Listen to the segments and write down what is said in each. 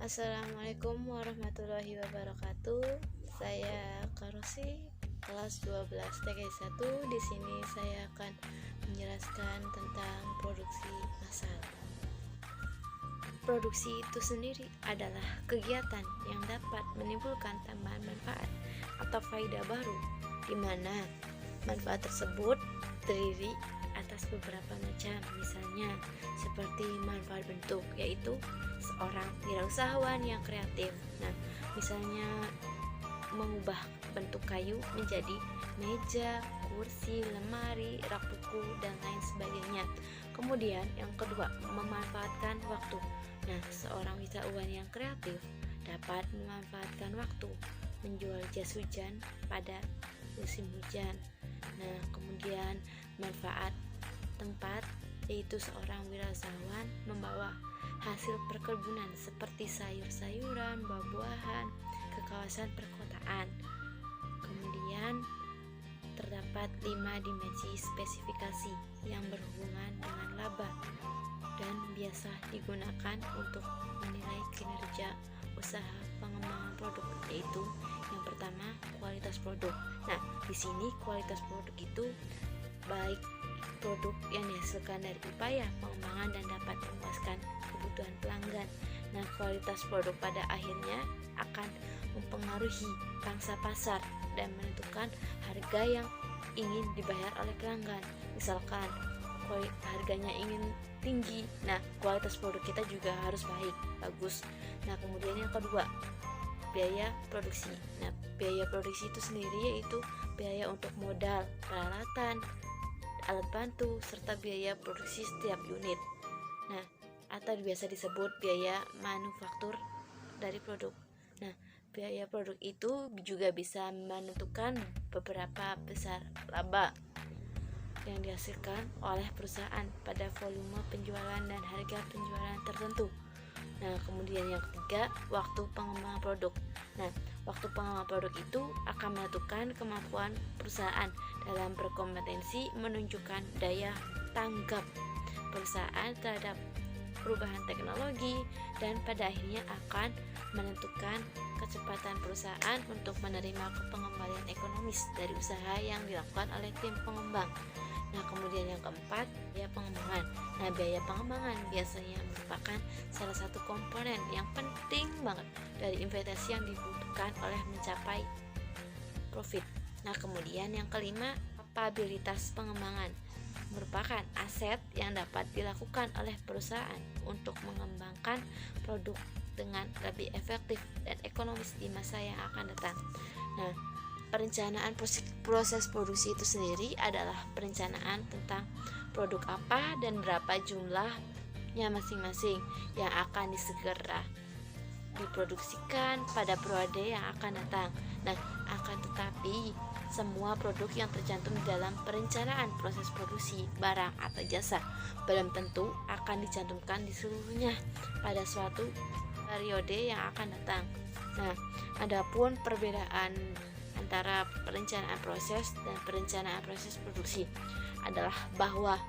Assalamualaikum warahmatullahi wabarakatuh. Saya Karosi, kelas 12 TKI 1. Di sini saya akan menjelaskan tentang produksi massal. Produksi itu sendiri adalah kegiatan yang dapat menimbulkan tambahan manfaat atau faedah baru, di mana manfaat tersebut terdiri atas beberapa macam, misalnya seperti manfaat bentuk, yaitu seorang wirausahawan yang kreatif. Nah, misalnya mengubah bentuk kayu menjadi meja, kursi, lemari, rak buku, dan lain sebagainya. Kemudian yang kedua, memanfaatkan waktu. Nah, seorang wirausahawan yang kreatif dapat memanfaatkan waktu menjual jas hujan pada musim hujan. Nah, kemudian manfaat tempat, yaitu seorang wirausahawan membawa hasil perkebunan seperti sayur-sayuran, buah-buahan ke kawasan perkotaan. Kemudian terdapat 5 dimensi spesifikasi yang berhubungan dengan laba dan biasa digunakan untuk menilai kinerja usaha pengembangan produk, yaitu yang pertama, kualitas produk. Nah, di sini kualitas produk itu baik produk yang dihasilkan dari upaya pengembangan dan dapat memuaskan kebutuhan pelanggan. Nah, kualitas produk pada akhirnya akan mempengaruhi pangsa pasar dan menentukan harga yang ingin dibayar oleh pelanggan. Misalkan harganya ingin tinggi, nah kualitas produk kita juga harus bagus. Nah, kemudian yang kedua, biaya produksi. Nah, biaya produksi itu sendiri yaitu biaya untuk modal, peralatan, alat bantu, serta biaya produksi setiap unit. Nah, atau biasa disebut biaya manufaktur dari produk. Nah, biaya produk itu juga bisa menentukan beberapa besar laba yang dihasilkan oleh perusahaan pada volume penjualan dan harga penjualan tertentu. Nah, kemudian yang ketiga, waktu pengembangan produk. Nah, waktu pengembangan produk itu akan menentukan kemampuan perusahaan dalam berkompetensi menunjukkan daya tanggap perusahaan terhadap perubahan teknologi dan pada akhirnya akan menentukan kecepatan perusahaan untuk menerima pengembalian ekonomis dari usaha yang dilakukan oleh tim pengembang. Nah, kemudian yang keempat, biaya pengembangan. Nah, biaya pengembangan biasanya merupakan salah satu komponen yang penting banget dari investasi yang dibutuhkan oleh mencapai profit. Nah, kemudian yang kelima, kapabilitas pengembangan merupakan aset yang dapat dilakukan oleh perusahaan untuk mengembangkan produk dengan lebih efektif dan ekonomis di masa yang akan datang. Nah, perencanaan proses produksi itu sendiri adalah perencanaan tentang produk apa dan berapa jumlahnya masing-masing yang akan disegera diproduksikan pada periode yang akan datang. Nah, akan tetapi semua produk yang tercantum dalam perencanaan proses produksi barang atau jasa belum tentu akan dicantumkan di seluruhnya pada suatu periode yang akan datang. Nah, adapun perbedaan antara perencanaan proses dan perencanaan proses produksi adalah bahwa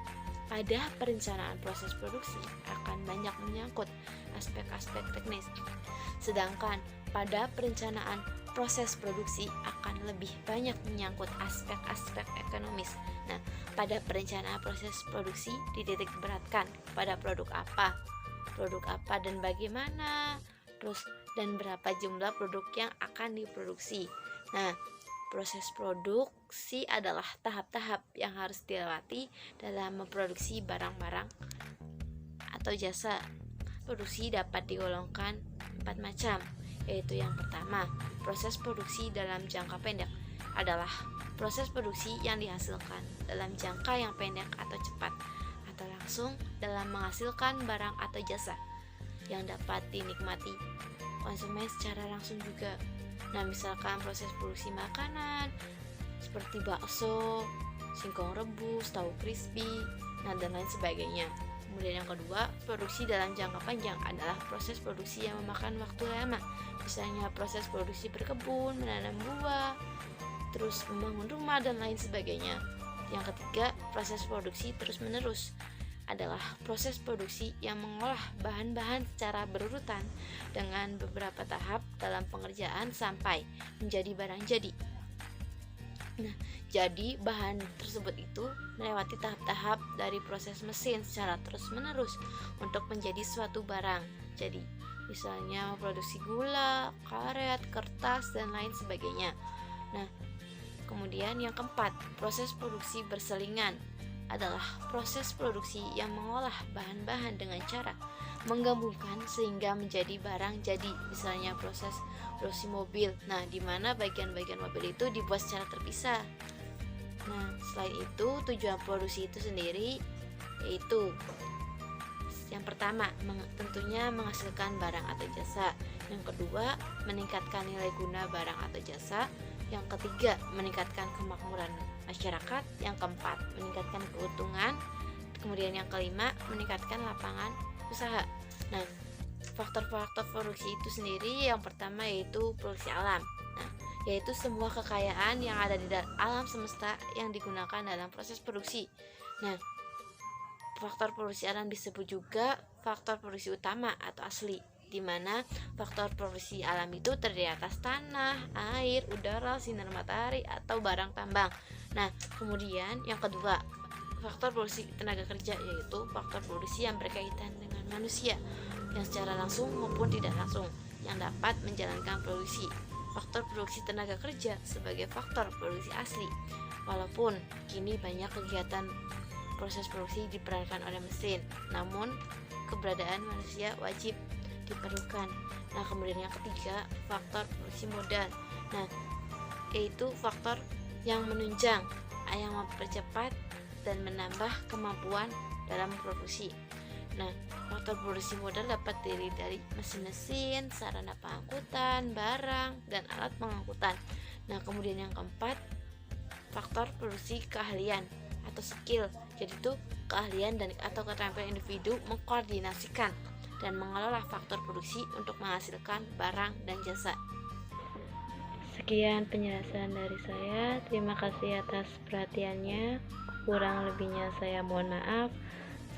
pada perencanaan proses produksi akan banyak menyangkut aspek-aspek teknis, sedangkan pada perencanaan proses produksi akan lebih banyak menyangkut aspek-aspek ekonomis. Nah, pada perencanaan proses produksi dititik beratkan pada produk apa dan bagaimana, terus dan berapa jumlah produk yang akan diproduksi. Nah, proses produksi adalah tahap-tahap yang harus dilewati dalam memproduksi barang-barang atau jasa. Produksi dapat digolongkan 4 macam, yaitu yang pertama, proses produksi dalam jangka pendek adalah proses produksi yang dihasilkan dalam jangka yang pendek atau cepat, atau langsung dalam menghasilkan barang atau jasa yang dapat dinikmati konsumen secara langsung juga. Nah, misalkan proses produksi makanan seperti bakso, singkong rebus, tahu crispy, nah dan lain sebagainya. Kemudian yang kedua, produksi dalam jangka panjang adalah proses produksi yang memakan waktu lama. Misalnya proses produksi berkebun, menanam buah, terus membangun rumah dan lain sebagainya. Yang ketiga, proses produksi terus menerus adalah proses produksi yang mengolah bahan-bahan secara berurutan dengan beberapa tahap dalam pengerjaan sampai menjadi barang jadi. Nah, jadi bahan tersebut itu melewati tahap-tahap dari proses mesin secara terus-menerus untuk menjadi suatu barang. Jadi, misalnya memproduksi gula, karet, kertas, dan lain sebagainya. Nah, kemudian yang keempat, proses produksi berselingan adalah proses produksi yang mengolah bahan-bahan dengan cara menggabungkan sehingga menjadi barang jadi. Misalnya proses produksi mobil. Nah, di mana bagian-bagian mobil itu dibuat secara terpisah. Nah, selain itu tujuan produksi itu sendiri yaitu yang pertama, tentunya menghasilkan barang atau jasa. Yang kedua, meningkatkan nilai guna barang atau jasa. Yang ketiga, meningkatkan kemakmuran masyarakat. Yang keempat, meningkatkan keuntungan. Kemudian yang kelima, meningkatkan lapangan usaha. Nah, faktor-faktor produksi itu sendiri yang pertama yaitu produksi alam. Nah, yaitu semua kekayaan yang ada di alam semesta yang digunakan dalam proses produksi. Nah, faktor produksi alam disebut juga faktor produksi utama atau asli, di mana faktor produksi alam itu terdiri atas tanah, air, udara, sinar matahari, atau barang tambang. Nah, kemudian yang kedua, faktor produksi tenaga kerja, yaitu faktor produksi yang berkaitan dengan manusia yang secara langsung maupun tidak langsung yang dapat menjalankan produksi. Faktor produksi tenaga kerja sebagai faktor produksi asli, walaupun kini banyak kegiatan proses produksi diperankan oleh mesin, namun keberadaan manusia wajib diperlukan. Nah, kemudian yang ketiga, faktor produksi modal. Nah, yaitu faktor yang menunjang, yang mempercepat dan menambah kemampuan dalam produksi. Nah, faktor produksi modal dapat terdiri dari mesin-mesin, sarana pengangkutan, barang, dan alat pengangkutan. Nah, kemudian yang keempat, faktor produksi keahlian atau skill. Jadi itu keahlian dan atau keterampilan individu mengkoordinasikan dan mengelola faktor produksi untuk menghasilkan barang dan jasa. Sekian penjelasan dari saya. Terima kasih atas perhatiannya. Kurang lebihnya saya mohon maaf.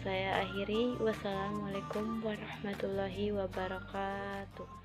Saya akhiri. Wassalamualaikum warahmatullahi wabarakatuh.